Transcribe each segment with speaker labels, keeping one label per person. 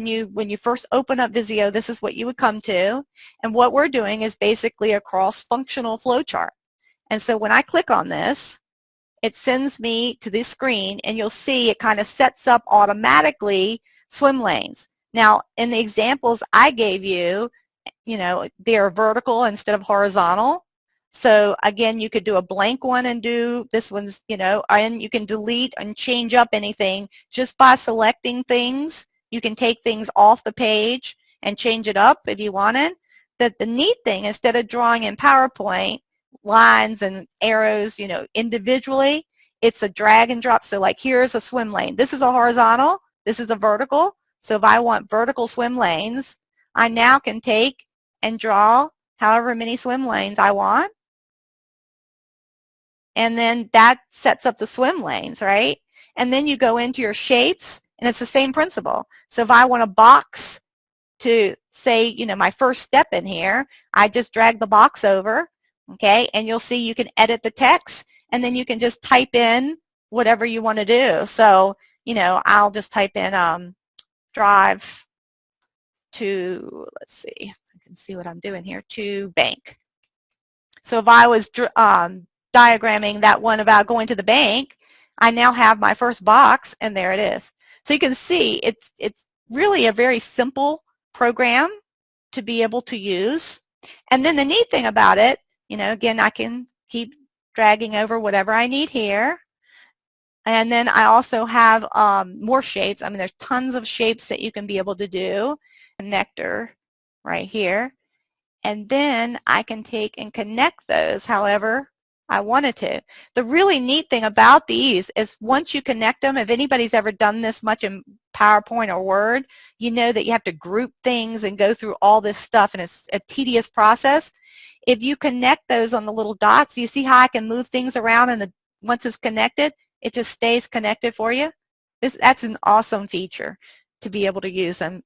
Speaker 1: when you first open up Visio, this is what you would come to. And what we're doing is basically a cross-functional flowchart. And so when I click on this, it sends me to this screen, and you'll see it kind of sets up automatically swim lanes. Now, in the examples I gave you, they're vertical instead of horizontal. So again, you could do a blank one and do this one's, and you can delete and change up anything just by selecting things. You can take things off the page and change it up if you wanted. The neat thing, instead of drawing in PowerPoint lines and arrows, individually, it's a drag and drop. So like, here's a swim lane. This is a horizontal. This is a vertical. So if I want vertical swim lanes, I now can take and draw however many swim lanes I want. And then that sets up the swim lanes, right? And then you go into your shapes, and it's the same principle. So if I want a box to say, my first step in here, I just drag the box over, okay? And you'll see you can edit the text, and then you can just type in whatever you want to do. So, I'll just type in drive to, let's see, I can see what I'm doing here, to bank. So if I was diagramming that one about going to the bank, I now have my first box, and there it is. So you can see it's really a very simple program to be able to use. And then the neat thing about it, again, I can keep dragging over whatever I need here. And then I also have more shapes. I mean, there's tons of shapes that you can be able to do. Connector right here. And then I can take and connect those however I wanted to. The really neat thing about these is once you connect them, if anybody's ever done this much in PowerPoint or Word, you know that you have to group things and go through all this stuff, and it's a tedious process. If you connect those on the little dots, you see how I can move things around, and once it's connected, it just stays connected for you. That's an awesome feature to be able to use in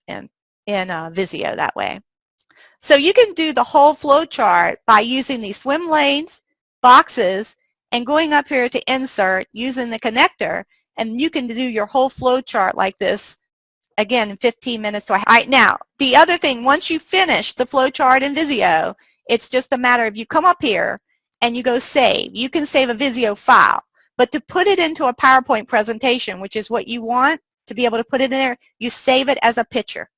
Speaker 1: Visio that way. So you can do the whole flow chart by using these swim lanes, boxes, and going up here to insert using the connector, and you can do your whole flow chart like this, again, in 15 minutes. All right, now, the other thing, once you finish the flow chart in Visio, it's just a matter of you come up here and you go save. You can save a Visio file, but to put it into a PowerPoint presentation, which is what you want to be able to put it in there, you save it as a picture.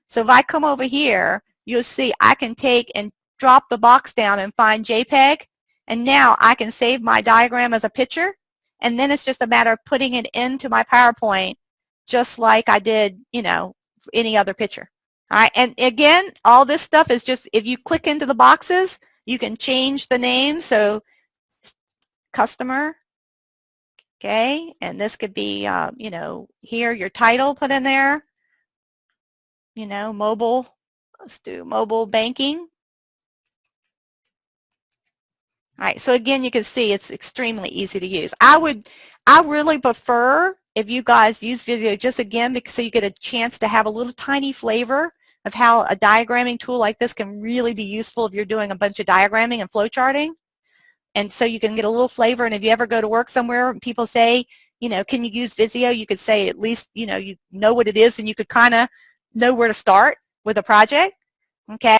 Speaker 1: So if I come over here, you'll see I can take and drop the box down and find JPEG, and now I can save my diagram as a picture, and then it's just a matter of putting it into my PowerPoint just like I did, any other picture. All right, and again, all this stuff is just, if you click into the boxes, you can change the name. So customer, okay, and this could be, here, your title put in there, mobile, let's do mobile banking. All right, so again, you can see it's extremely easy to use. I really prefer if you guys use Visio just again because so you get a chance to have a little tiny flavor of how a diagramming tool like this can really be useful if you're doing a bunch of diagramming and flow charting. And so you can get a little flavor, and if you ever go to work somewhere and people say, can you use Visio, you could say at least, you know what it is, and you could kind of know where to start with a project, okay?